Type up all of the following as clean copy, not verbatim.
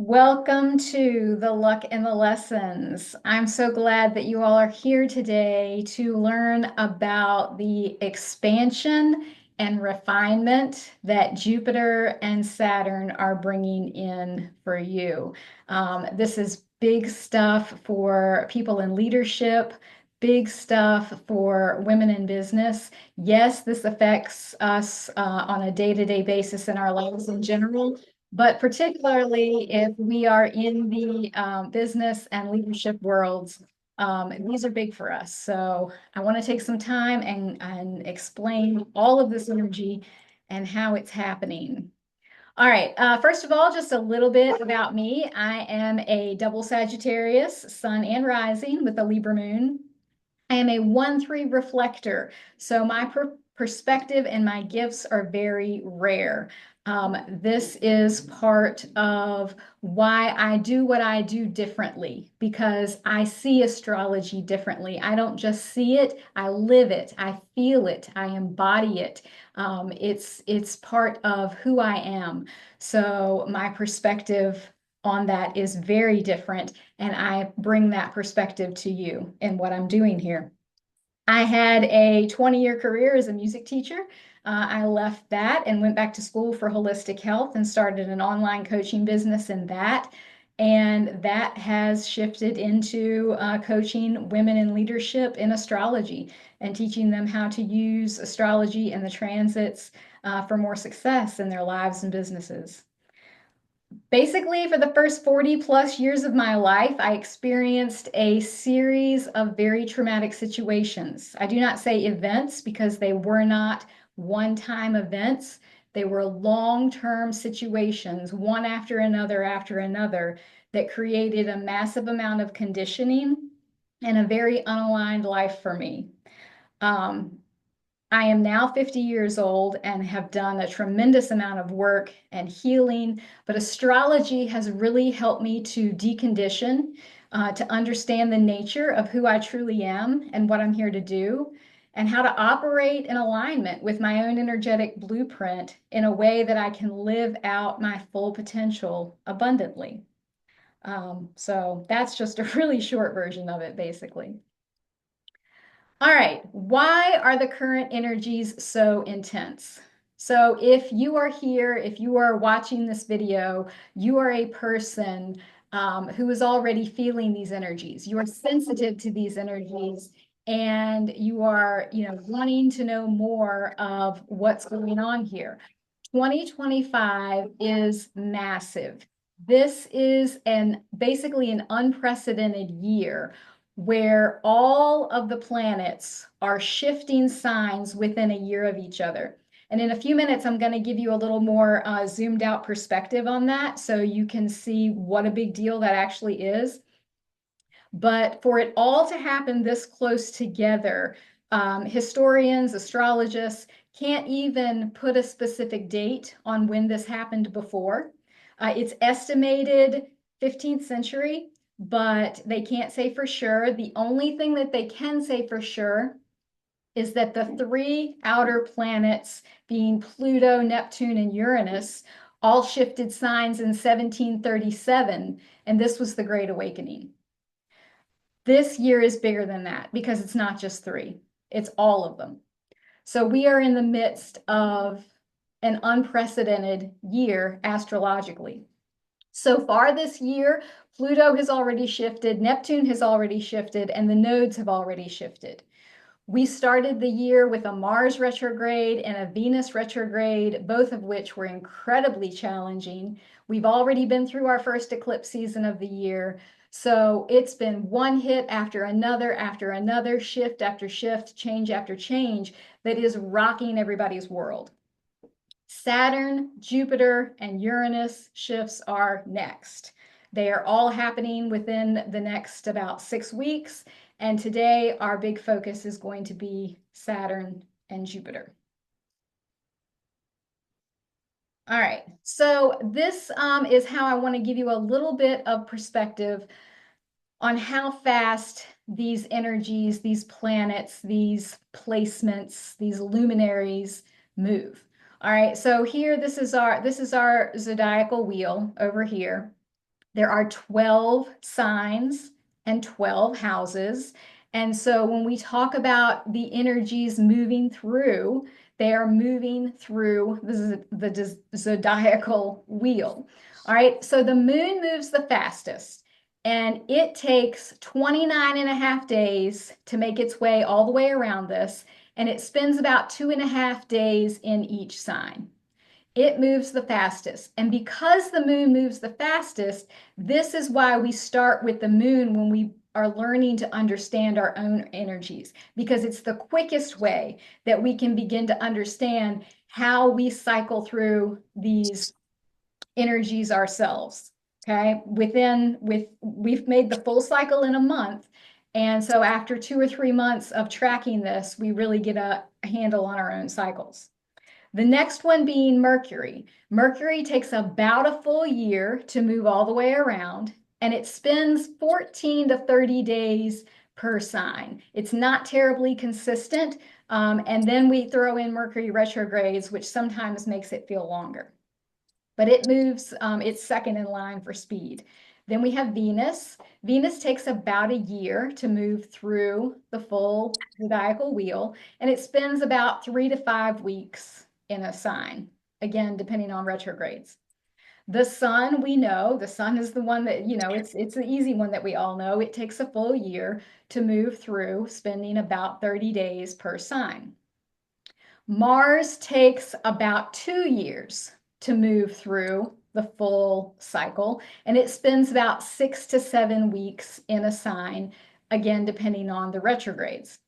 Welcome to the Luck and the Lessons. I'm so glad that you all are here today to learn about the expansion and refinement that Jupiter and Saturn are bringing in for you. This is big stuff for people in leadership, big stuff for women in business. Yes, this affects us on a day-to-day basis in our lives in general, but particularly if we are in the business and leadership worlds, these are big for us. So I want to take some time and explain all of this energy and how it's happening. All right, first of all, just a little bit about me. I am a double Sagittarius, sun and rising with a Libra moon. I am a 1-3 reflector, so my perspective and my gifts are very rare. This is part of why I do what I do differently, because I see astrology differently. I don't just see it, I live it, I feel it, I embody it. It's part of who I am. So my perspective on that is very different, and I bring that perspective to you in what I'm doing here. I had a 20-year career as a music teacher. I left that and went back to school for holistic health and started an online coaching business in that. And that has shifted into coaching women in leadership in astrology and teaching them how to use astrology and the transits for more success in their lives and businesses. Basically, for the first 40 plus years of my life, I experienced a series of very traumatic situations. I do not say events because they were not one-time events. They were long-term situations, one after another, that created a massive amount of conditioning and a very unaligned life for me. Um, I am now 50 years old and have done a tremendous amount of work and healing, but astrology has really helped me to decondition, to understand the nature of who I truly am and what I'm here to do, and how to operate in alignment with my own energetic blueprint in a way that I can live out my full potential abundantly. So that's just a really short version of it, basically. All right, why are the current energies so intense? So if you are here, if you are watching this video, you are a person who is already feeling these energies. You are sensitive to these energies, and you are, wanting to know more of what's going on here. 2025 is massive. This is basically an unprecedented year where all of the planets are shifting signs within a year of each other. And in a few minutes, I'm going to give you a little more zoomed out perspective on that so you can see what a big deal that actually is. But for it all to happen this close together, historians, astrologists can't even put a specific date on when this happened before. It's estimated 15th century, but they can't say for sure. The only thing that they can say for sure is that the three outer planets, being Pluto, Neptune, and Uranus, all shifted signs in 1737, and this was the Great Awakening. This year is bigger than that because it's not just three, it's all of them. So we are in the midst of an unprecedented year astrologically. So far this year, Pluto has already shifted, Neptune has already shifted, and the nodes have already shifted. We started the year with a Mars retrograde and a Venus retrograde, both of which were incredibly challenging. We've already been through our first eclipse season of the year. So it's been one hit after another, shift after shift, change after change that is rocking everybody's world. Saturn, Jupiter, and Uranus shifts are next. They are all happening within the next about 6 weeks. And today, our big focus is going to be Saturn and Jupiter. All right, so this is how I want to give you a little bit of perspective on how fast these energies, these planets, these placements, these luminaries move. All right, so here this is our zodiacal wheel over here. There are 12 signs and 12 houses. And so when we talk about the energies moving through, they are moving through the zodiacal wheel. All right, so the moon moves the fastest, and it takes 29 and a half days to make its way all the way around this, and it spends about 2.5 days in each sign. It moves the fastest. And because the moon moves the fastest, this is why we start with the moon when we are learning to understand our own energies, because it's the quickest way that we can begin to understand how we cycle through these energies ourselves. Okay, we've made the full cycle in a month. And so after 2 or 3 months of tracking this, we really get a handle on our own cycles. The next one being Mercury. Mercury takes about a full year to move all the way around, and it spends 14 to 30 days per sign. It's not terribly consistent, and then we throw in Mercury retrogrades, which sometimes makes it feel longer. But it moves, it's second in line for speed. Then we have Venus. Venus takes about a year to move through the full zodiacal wheel, and it spends about 3 to 5 weeks in a sign, again, depending on retrogrades. The sun, we know, the sun is the one that, it's the easy one that we all know. It takes a full year to move through, spending about 30 days per sign. Mars takes about 2 years to move through the full cycle, and it spends about 6 to 7 weeks in a sign, again, depending on the retrogrades.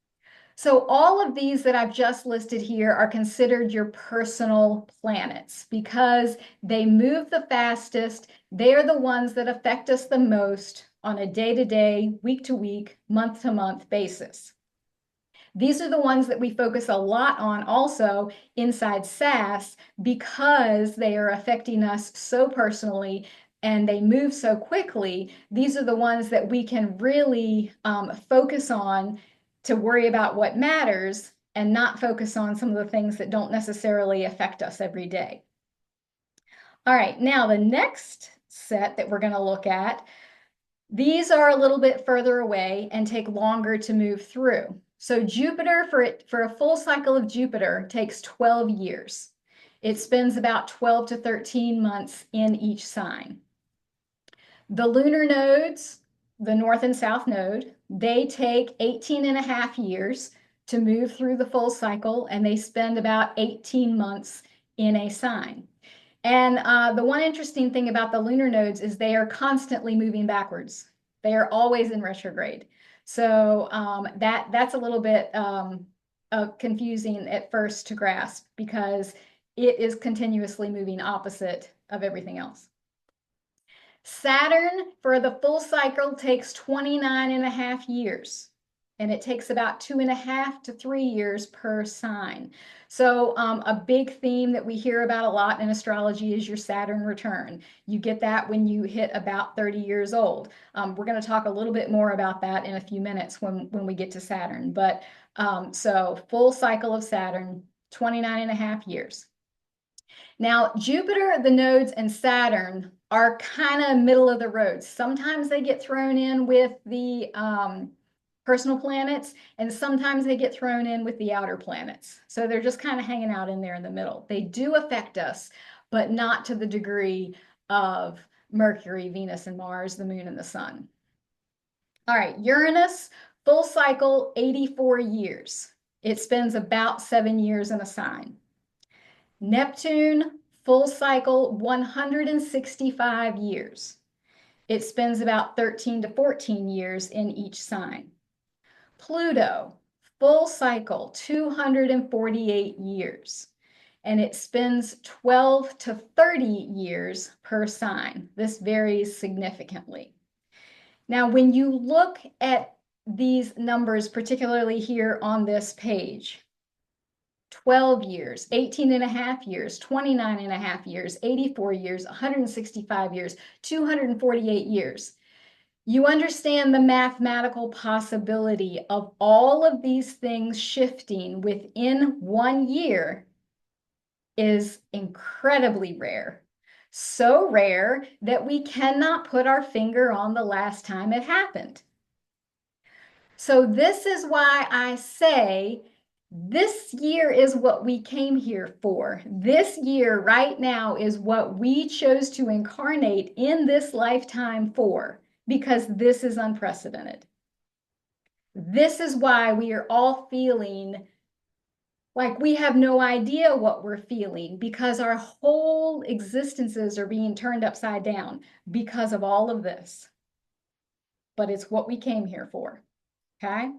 So all of these that I've just listed here are considered your personal planets because they move the fastest. They're the ones that affect us the most on a day-to-day, week-to-week, month-to-month basis. These are the ones that we focus a lot on also inside SASS because they are affecting us so personally and they move so quickly. These are the ones that we can really focus on to worry about what matters and not focus on some of the things that don't necessarily affect us every day. All right, now the next set that we're going to look at, these are a little bit further away and take longer to move through. So Jupiter, for a full cycle of Jupiter, takes 12 years. It spends about 12 to 13 months in each sign. The lunar nodes, the north and south node, they take 18 and a half years to move through the full cycle, and they spend about 18 months in a sign. And the one interesting thing about the lunar nodes is they are constantly moving backwards. They are always in retrograde. So that's a little bit confusing at first to grasp because it is continuously moving opposite of everything else. Saturn, for the full cycle, takes 29 and a half years. And it takes about 2.5 to 3 years per sign. So a big theme that we hear about a lot in astrology is your Saturn return. You get that when you hit about 30 years old. We're going to talk a little bit more about that in a few minutes when we get to Saturn. But so full cycle of Saturn, 29 and a half years. Now, Jupiter, the nodes, and Saturn are kind of middle of the road. Sometimes they get thrown in with the personal planets, and sometimes they get thrown in with the outer planets. So they're just kind of hanging out in there in the middle. They do affect us, but not to the degree of Mercury, Venus, and Mars, the moon, and the sun. All right, Uranus, full cycle, 84 years. It spends about 7 years in a sign. Neptune, full cycle, 165 years. It spends about 13 to 14 years in each sign. Pluto, full cycle, 248 years, and it spends 12 to 30 years per sign. This varies significantly. Now, when you look at these numbers, particularly here on this page, 12 years, 18 and a half years, 29 and a half years, 84 years, 165 years, 248 years. You understand the mathematical possibility of all of these things shifting within 1 year is incredibly rare. So rare that we cannot put our finger on the last time it happened. So this is why I say this year is what we came here for. This year right now is what we chose to incarnate in this lifetime for, because this is unprecedented. This is why we are all feeling like we have no idea what we're feeling, because our whole existences are being turned upside down because of all of this. But it's what we came here for. Okay.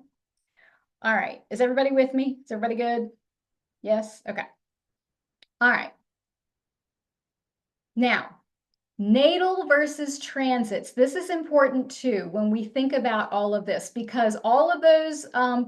All right. Is everybody with me? Is everybody good? Yes? Okay. All right. Now, natal versus transits. This is important too when we think about all of this, because all of those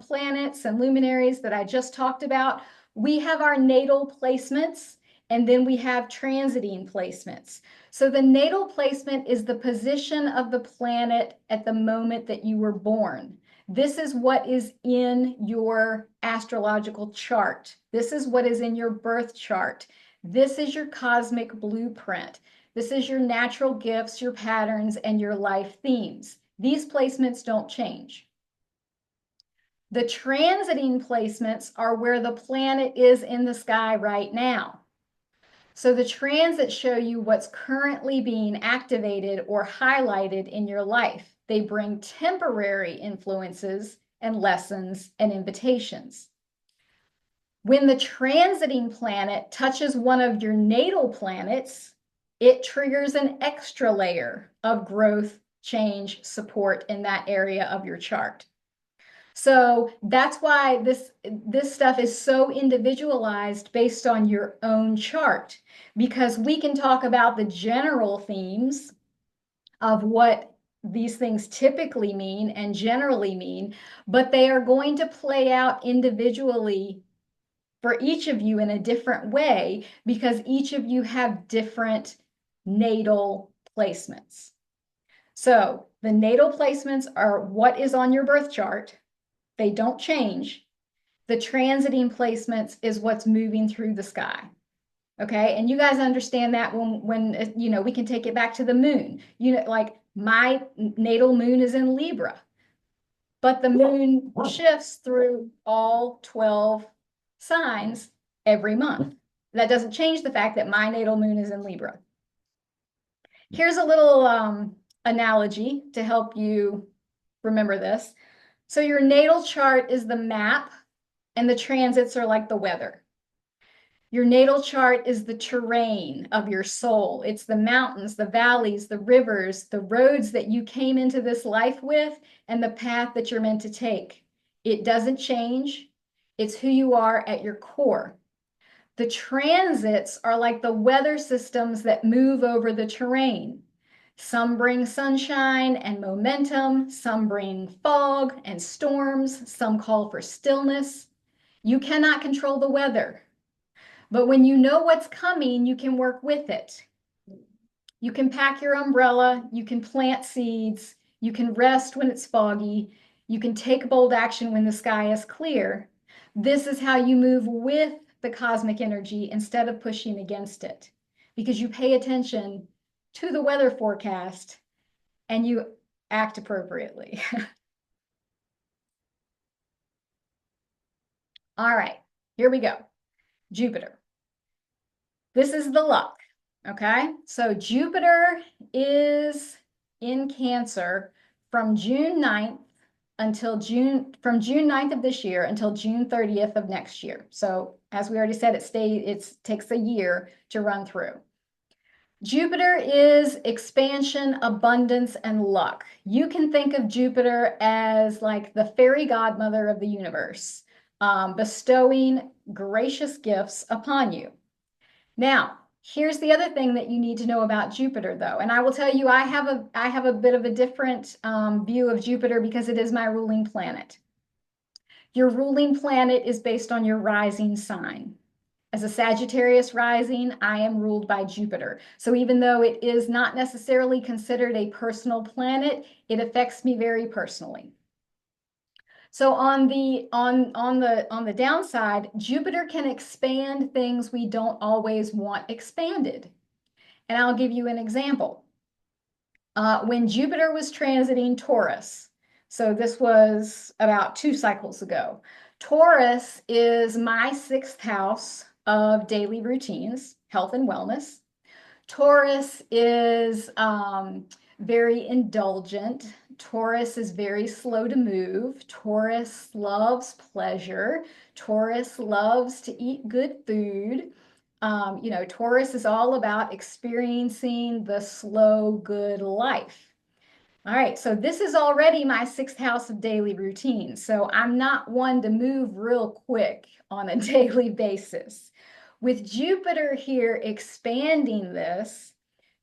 planets and luminaries that I just talked about, we have our natal placements and then we have transiting placements. So the natal placement is the position of the planet at the moment that you were born. This is what is in your astrological chart. This is what is in your birth chart. This is your cosmic blueprint. This is your natural gifts, your patterns, and your life themes. These placements don't change. The transiting placements are where the planet is in the sky right now. So the transits show you what's currently being activated or highlighted in your life. They bring temporary influences and lessons and invitations. When the transiting planet touches one of your natal planets, it triggers an extra layer of growth, change, support in that area of your chart. So that's why this stuff is so individualized based on your own chart, because we can talk about the general themes of what these things typically mean and generally mean, but they are going to play out individually for each of you in a different way, because each of you have different natal placements. So the natal placements are what is on your birth chart. They don't change. The transiting placements is what's moving through the sky. Okay. And you guys understand that when you know, we can take it back to the moon. You know, like my natal moon is in Libra, but the moon shifts through all 12 signs every month. That doesn't change the fact that my natal moon is in Libra. Here's a little analogy to help you remember this. So your natal chart is the map, and the transits are like the weather. Your natal chart is the terrain of your soul. It's the mountains, the valleys, the rivers, the roads that you came into this life with, and the path that you're meant to take. It doesn't change. It's who you are at your core. The transits are like the weather systems that move over the terrain. Some bring sunshine and momentum. Some bring fog and storms. Some call for stillness. You cannot control the weather. But when you know what's coming, you can work with it. You can pack your umbrella, you can plant seeds, you can rest when it's foggy, you can take bold action when the sky is clear. This is how you move with the cosmic energy instead of pushing against it, because you pay attention to the weather forecast and you act appropriately. All right, here we go. Jupiter. This is the luck, okay? So Jupiter is in Cancer from June 9th from June 9th of this year until June 30th of next year. So as we already said, it takes a year to run through. Jupiter is expansion, abundance, and luck. You can think of Jupiter as like the fairy godmother of the universe, bestowing gracious gifts upon you. Now, here's the other thing that you need to know about Jupiter, though. And I will tell you, I have a bit of a different view of Jupiter because it is my ruling planet. Your ruling planet is based on your rising sign. As a Sagittarius rising, I am ruled by Jupiter. So even though it is not necessarily considered a personal planet, it affects me very personally. So on the downside, Jupiter can expand things we don't always want expanded. And I'll give you an example. When Jupiter was transiting Taurus, so this was about 2 cycles ago, Taurus is my sixth house of daily routines, health and wellness. Taurus is very indulgent. Taurus is very slow to move. Taurus loves pleasure. Taurus loves to eat good food. Taurus is all about experiencing the slow, good life. All right, so this is already my sixth house of daily routine. So I'm not one to move real quick on a daily basis. With Jupiter here expanding this,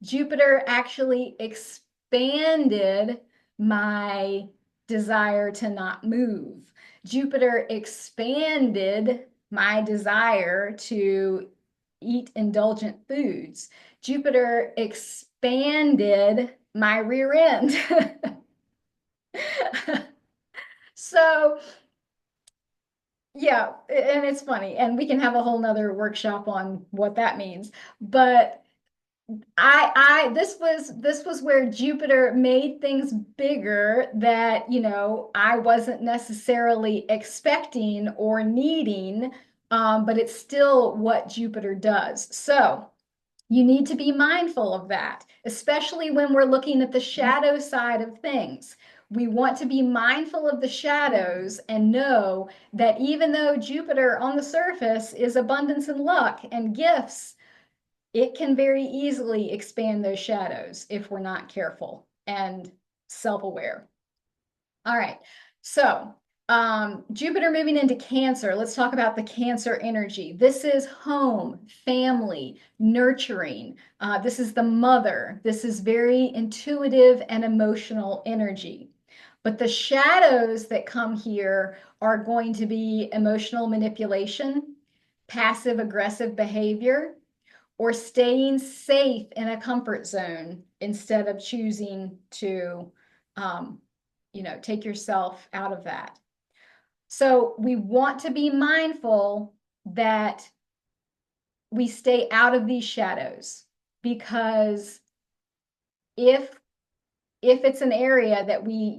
Jupiter actually expanded my desire to not move. Jupiter expanded my desire to eat indulgent foods. Jupiter expanded my rear end. So, yeah, and it's funny, and we can have a whole nother workshop on what that means. But this was where Jupiter made things bigger that, I wasn't necessarily expecting or needing, but it's still what Jupiter does. So you need to be mindful of that, especially when we're looking at the shadow side of things. We want to be mindful of the shadows and know that even though Jupiter on the surface is abundance and luck and gifts, it can very easily expand those shadows if we're not careful and self-aware. All right. So, Jupiter moving into Cancer. Let's talk about the Cancer energy. This is home, family, nurturing. This is the mother. This is very intuitive and emotional energy. But the shadows that come here are going to be emotional manipulation, passive aggressive behavior, or staying safe in a comfort zone instead of choosing to take yourself out of that. So we want to be mindful that we stay out of these shadows, because if it's an area that we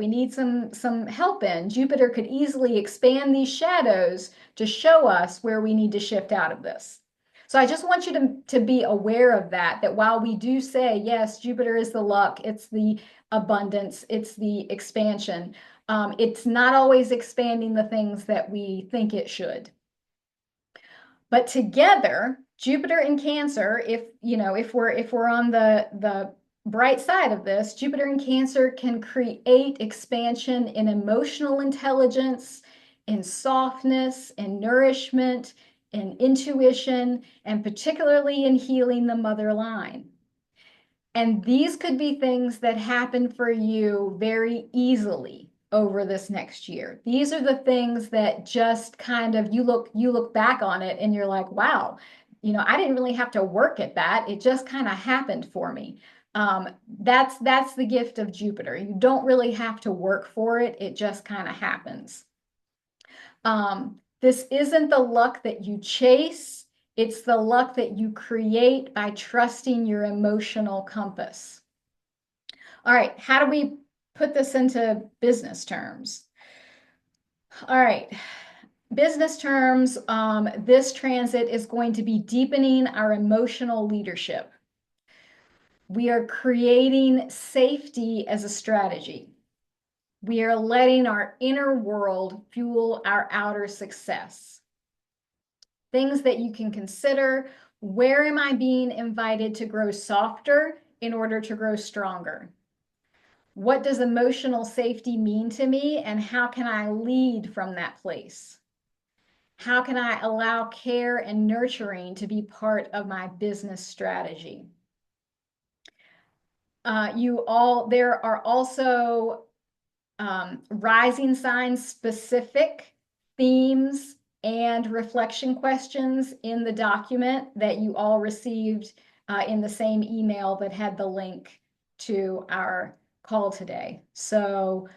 need some help in, Jupiter could easily expand these shadows to show us where we need to shift out of this. So I just want you to be aware of that while we do say, yes, Jupiter is the luck, it's the abundance, it's the expansion, it's not always expanding the things that we think it should. But together, Jupiter and Cancer, if we're on the bright side of this, Jupiter and Cancer can create expansion in emotional intelligence, in softness, in nourishment, in intuition, and particularly in healing the mother line. And these could be things that happen for you very easily over this next year. These are the things that just kind of you look back on it and you're like, wow, I didn't really have to work at that. It just kind of happened for me. That's the gift of Jupiter. You don't really have to work for it. It just kind of happens. This isn't the luck that you chase. It's the luck that you create by trusting your emotional compass. All right, how do we put this into business terms? All right, business terms, this transit is going to be deepening our emotional leadership. We are creating safety as a strategy. We are letting our inner world fuel our outer success. Things that you can consider: where am I being invited to grow softer in order to grow stronger? What does emotional safety mean to me, and how can I lead from that place? How can I allow care and nurturing to be part of my business strategy? There are also rising signs specific themes and reflection questions in the document that you all received in the same email that had the link to our call today. So,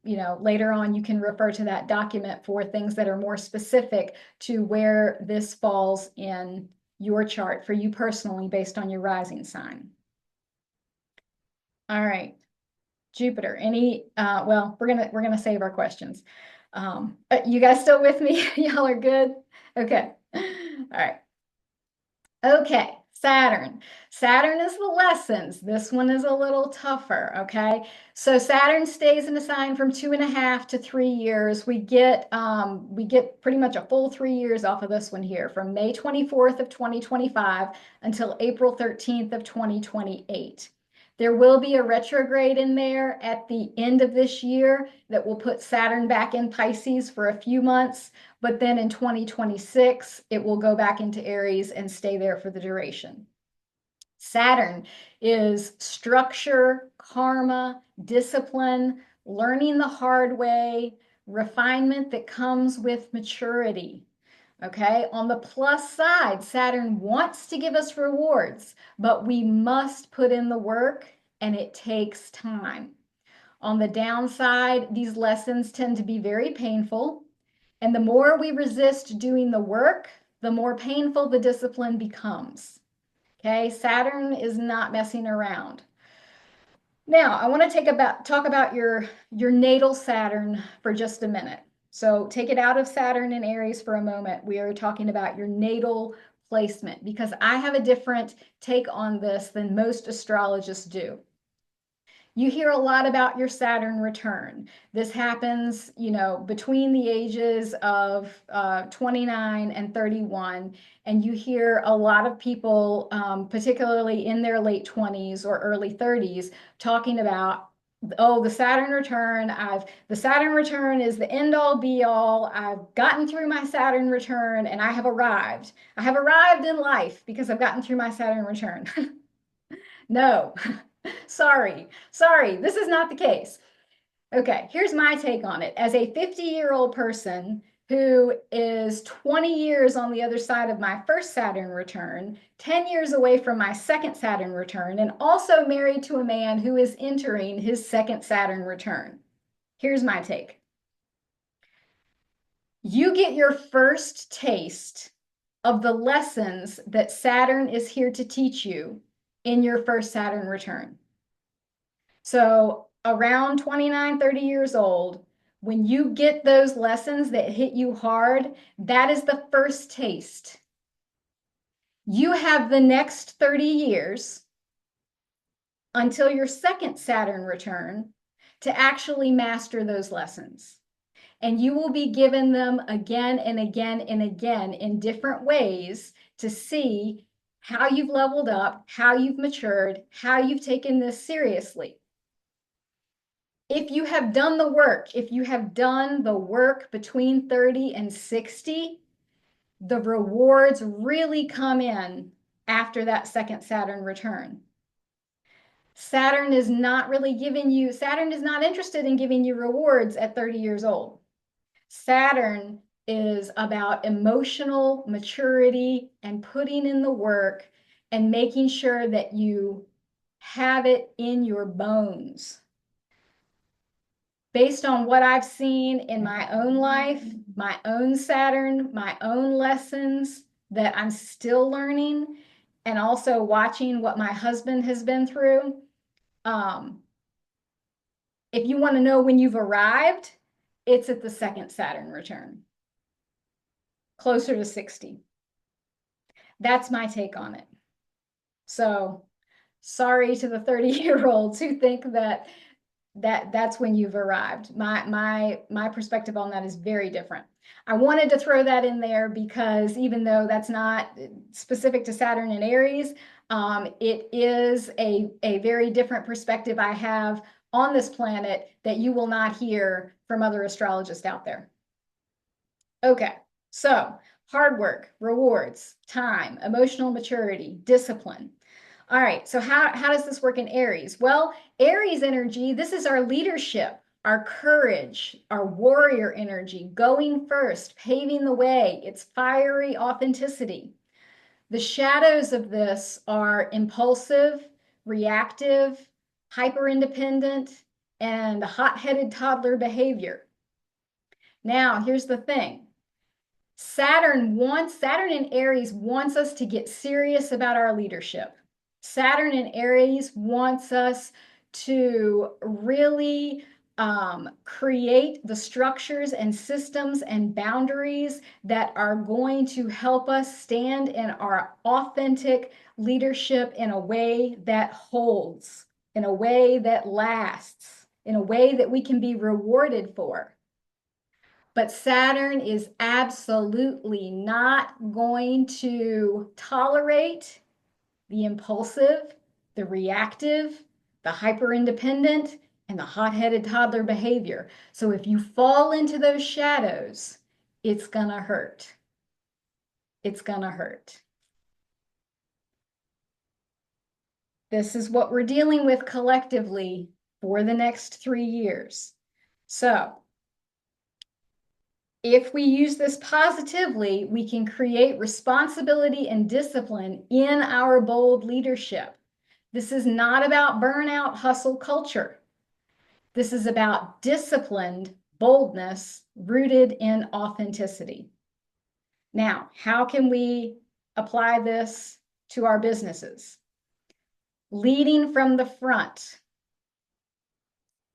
later on, you can refer to that document for things that are more specific to where this falls in your chart for you personally based on your rising sign. All right, Jupiter, well, we're gonna save our questions. You guys still with me? Y'all are good? Okay. All right. Okay, Saturn. Saturn is the lessons. This one is a little tougher, okay? So Saturn stays in a sign from 2.5 to 3 years. We get pretty much a full 3 years off of this one here, from May 24th of 2025 until April 13th of 2028. There will be a retrograde in there at the end of this year that will put Saturn back in Pisces for a few months. But then in 2026, it will go back into Aries and stay there for the duration. Saturn is structure, karma, discipline, learning the hard way, refinement that comes with maturity. Okay, on the plus side, Saturn wants to give us rewards, but we must put in the work and it takes time. On the downside, these lessons tend to be very painful. And the more we resist doing the work, the more painful the discipline becomes. Okay, Saturn is not messing around. Now, I want to talk about your natal Saturn for just a minute. So take it out of Saturn and Aries for a moment. We are talking about your natal placement because I have a different take on this than most astrologists do. You hear a lot about your Saturn return. This happens, between the ages of 29 and 31. And you hear a lot of people, particularly in their late 20s or early 30s, talking about, oh, the Saturn return. The Saturn return is the end all be all. I've gotten through my Saturn return and I have arrived. I have arrived in life because I've gotten through my Saturn return. No. Sorry, this is not the case. Okay, here's my take on it. As a 50-year-old person who is 20 years on the other side of my first Saturn return, 10 years away from my second Saturn return, and also married to a man who is entering his second Saturn return. Here's my take. You get your first taste of the lessons that Saturn is here to teach you in your first Saturn return. So around 29, 30 years old, when you get those lessons that hit you hard, that is the first taste. You have the next 30 years until your second Saturn return to actually master those lessons. And you will be given them again and again and again in different ways to see how you've leveled up, how you've matured, how you've taken this seriously. If you have done the work, if you have done the work between 30 and 60, the rewards really come in after that second Saturn return. Saturn is not interested in giving you rewards at 30 years old. Saturn is about emotional maturity and putting in the work and making sure that you have it in your bones. Based on what I've seen in my own life, my own Saturn, my own lessons that I'm still learning, and also watching what my husband has been through. If you want to know when you've arrived, it's at the second Saturn return, closer to 60. That's my take on it. So sorry to the 30-year-olds who think that's when you've arrived. My perspective on that is very different. I wanted to throw that in there because even though that's not specific to Saturn and Aries, it is a very different perspective I have on this planet that you will not hear from other astrologists out there. Okay, so hard work, rewards, time, emotional maturity, discipline. All right, so how does this work in Aries? Well, Aries energy, this is our leadership, our courage, our warrior energy, going first, paving the way. It's fiery authenticity. The shadows of this are impulsive, reactive, hyper-independent, and hot-headed toddler behavior. Now, here's the thing. Saturn in Aries wants us to get serious about our leadership. Saturn in Aries wants us to really create the structures and systems and boundaries that are going to help us stand in our authentic leadership in a way that holds, in a way that lasts, in a way that we can be rewarded for. But Saturn is absolutely not going to tolerate the impulsive, the reactive, the hyper independent, and the hot headed toddler behavior. So if you fall into those shadows, it's going to hurt. It's going to hurt. This is what we're dealing with collectively for the next 3 years. So if we use this positively, we can create responsibility and discipline in our bold leadership. This is not about burnout hustle culture. This is about disciplined boldness rooted in authenticity. Now, how can we apply this to our businesses? Leading from the front,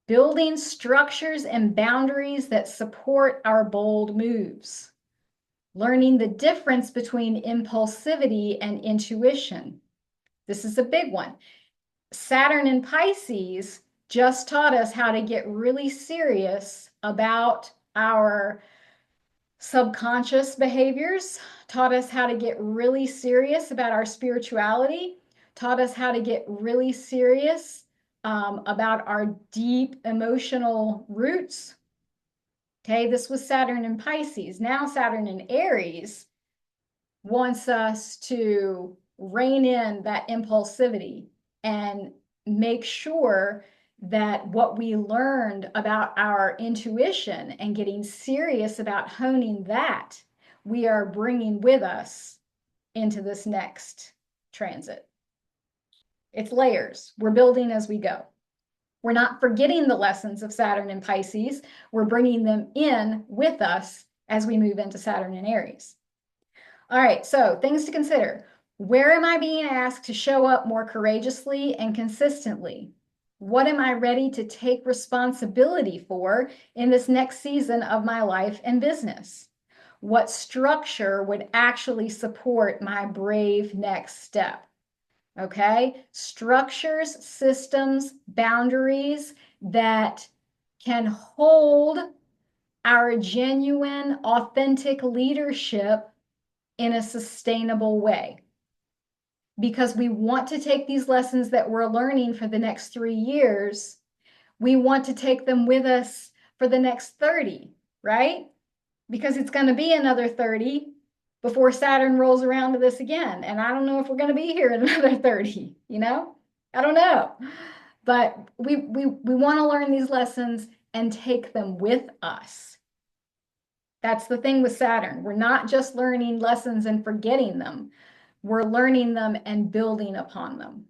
building structures and boundaries that support our bold moves, learning the difference between impulsivity and intuition. This is a big one. Saturn in Pisces just taught us how to get really serious about our subconscious behaviors, taught us how to get really serious about our spirituality, taught us how to get really serious about our deep emotional roots. Okay, this was Saturn in Pisces. Now Saturn in Aries wants us to rein in that impulsivity and make sure that what we learned about our intuition and getting serious about honing that, we are bringing with us into this next transit. It's layers. We're building as we go. We're not forgetting the lessons of Saturn and Pisces. We're bringing them in with us as we move into Saturn and Aries. All right, so things to consider. Where am I being asked to show up more courageously and consistently? What am I ready to take responsibility for in this next season of my life and business? What structure would actually support my brave next step? Okay, structures, systems, boundaries that can hold our genuine, authentic leadership in a sustainable way. Because we want to take these lessons that we're learning for the next 3 years, we want to take them with us for the next 30, right? Because it's going to be another 30 before Saturn rolls around to this again. And I don't know if we're going to be here in another 30, you know? I don't know. But we want to learn these lessons and take them with us. That's the thing with Saturn. We're not just learning lessons and forgetting them. We're learning them and building upon them.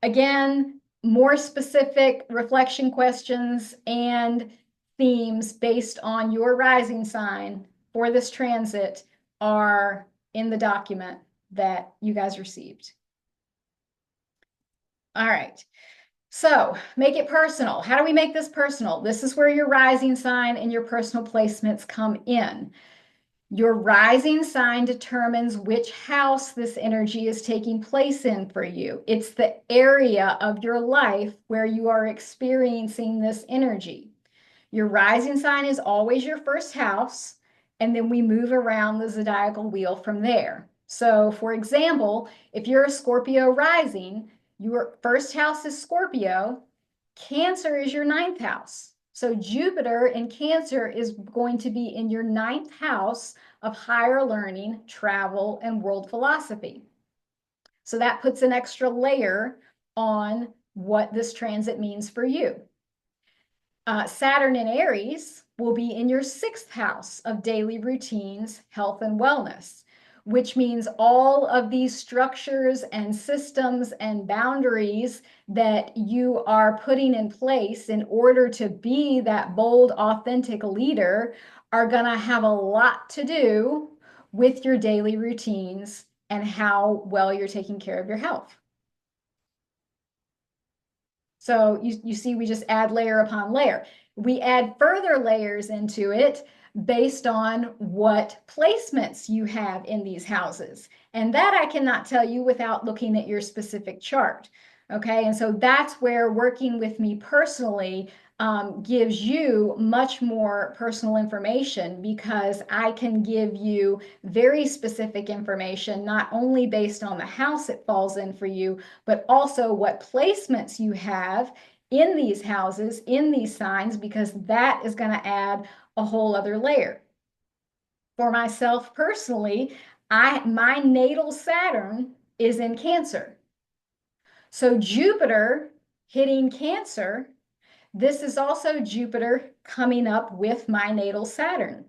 Again, more specific reflection questions and themes based on your rising sign for this transit are in the document that you guys received. All right. So make it personal. How do we make this personal? This is where your rising sign and your personal placements come in. Your rising sign determines which house this energy is taking place in for you. It's the area of your life where you are experiencing this energy. Your rising sign is always your first house, and then we move around the zodiacal wheel from there. So, for example, if you're a Scorpio rising, your first house is Scorpio, Cancer is your 9th house. So Jupiter in Cancer is going to be in your 9th house of higher learning, travel, and world philosophy. So that puts an extra layer on what this transit means for you. Saturn in Aries will be in your 6th house of daily routines, health, and wellness, which means all of these structures and systems and boundaries that you are putting in place in order to be that bold, authentic leader are going to have a lot to do with your daily routines and how well you're taking care of your health. So you see, we just add layer upon layer. We add further layers into it based on what placements you have in these houses. And that I cannot tell you without looking at your specific chart. Okay, and so that's where working with me personally gives you much more personal information, because I can give you very specific information, not only based on the house it falls in for you, but also what placements you have in these houses, in these signs, because that is going to add a whole other layer. For myself personally, my natal Saturn is in Cancer. So Jupiter hitting Cancer, this is also Jupiter coming up with my natal Saturn.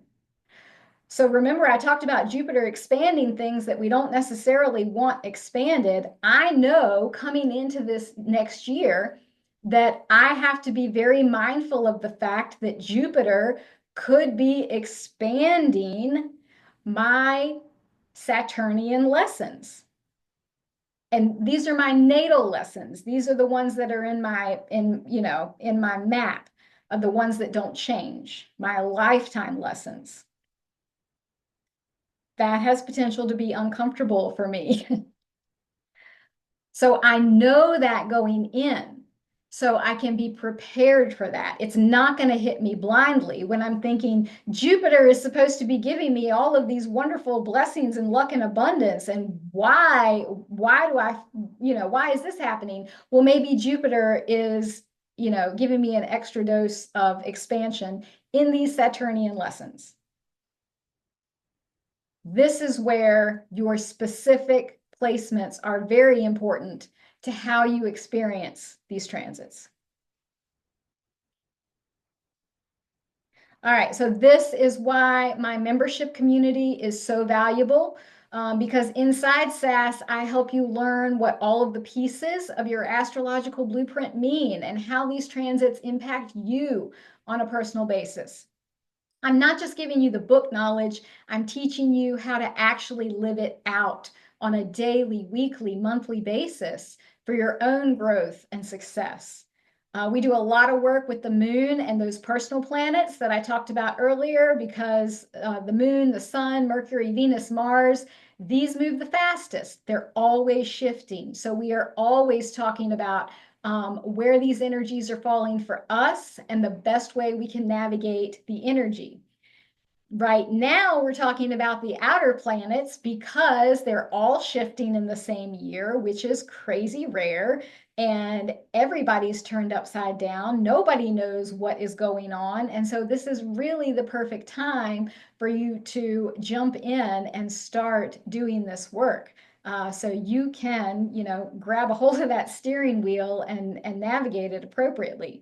So remember, I talked about Jupiter expanding things that we don't necessarily want expanded. I know coming into this next year that I have to be very mindful of the fact that Jupiter could be expanding my Saturnian lessons. And these are my natal lessons. These are the ones that are in my map of the ones that don't change, my lifetime lessons. That has potential to be uncomfortable for me. So I know that going in, so I can be prepared for that. It's not going to hit me blindly when I'm thinking Jupiter is supposed to be giving me all of these wonderful blessings and luck and abundance. And why do I, why is this happening? Well, maybe Jupiter is, giving me an extra dose of expansion in these Saturnian lessons. This is where your specific placements are very important to how you experience these transits. All right, so this is why my membership community is so valuable, because inside SASS, I help you learn what all of the pieces of your astrological blueprint mean and how these transits impact you on a personal basis. I'm not just giving you the book knowledge, I'm teaching you how to actually live it out on a daily, weekly, monthly basis for your own growth and success. We do a lot of work with the moon and those personal planets that I talked about earlier, because the moon, the sun, Mercury, Venus, Mars, these move the fastest. They're always shifting. So we are always talking about where these energies are falling for us and the best way we can navigate the energy. Right now, we're talking about the outer planets because they're all shifting in the same year, which is crazy rare, and everybody's turned upside down. Nobody knows what is going on. And so this is really the perfect time for you to jump in and start doing this work. So you can, grab a hold of that steering wheel and navigate it appropriately.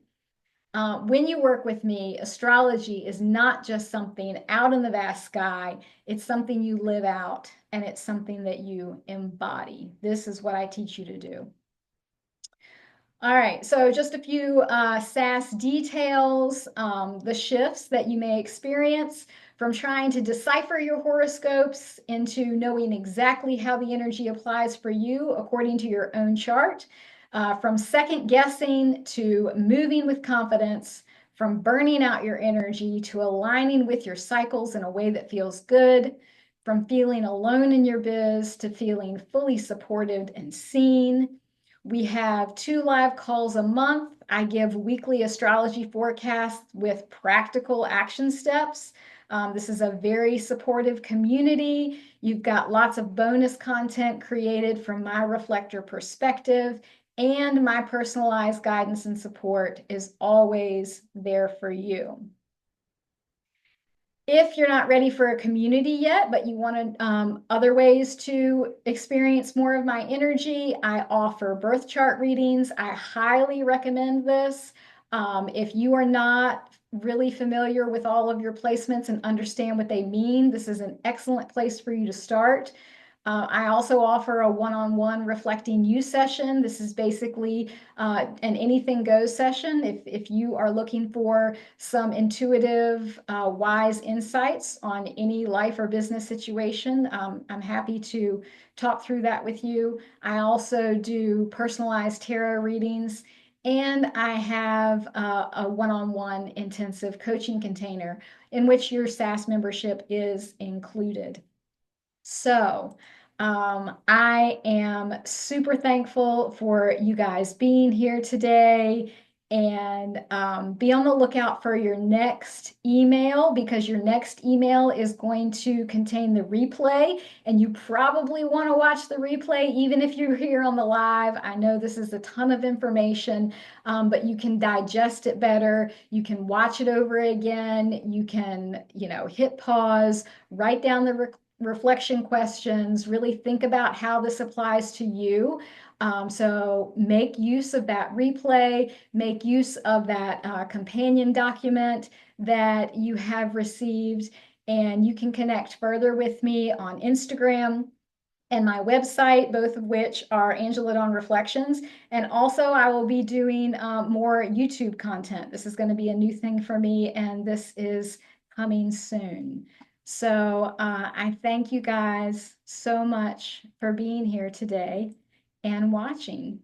When you work with me, astrology is not just something out in the vast sky. It's something you live out, and it's something that you embody. This is what I teach you to do. All right, so just a few SASS details, the shifts that you may experience from trying to decipher your horoscopes into knowing exactly how the energy applies for you according to your own chart, from second guessing to moving with confidence, from burning out your energy to aligning with your cycles in a way that feels good, from feeling alone in your biz to feeling fully supported and seen. We have 2 live calls a month. I give weekly astrology forecasts with practical action steps. This is a very supportive community. You've got lots of bonus content created from my reflector perspective, and my personalized guidance and support is always there for you. If you're not ready for a community yet, but you want other ways to experience more of my energy, I offer birth chart readings. I highly recommend this. If you are not really familiar with all of your placements and understand what they mean, this is an excellent place for you to start. I also offer a one-on-one reflecting you session. This is basically an anything goes session. If you are looking for some intuitive, wise insights on any life or business situation, I'm happy to talk through that with you. I also do personalized tarot readings, and I have a one-on-one intensive coaching container in which your SASS membership is included. So, I am super thankful for you guys being here today. And be on the lookout for your next email, because your next email is going to contain the replay. And you probably want to watch the replay, even if you're here on the live. I know this is a ton of information, but you can digest it better. You can watch it over again. You can, hit pause, write down the reflection questions, really think about how this applies to you. So make use of that replay, make use of that companion document that you have received, and you can connect further with me on Instagram and my website, both of which are Angela Dawn Reflections. And also, I will be doing more YouTube content. This is going to be a new thing for me, and this is coming soon. So I thank you guys so much for being here today and watching.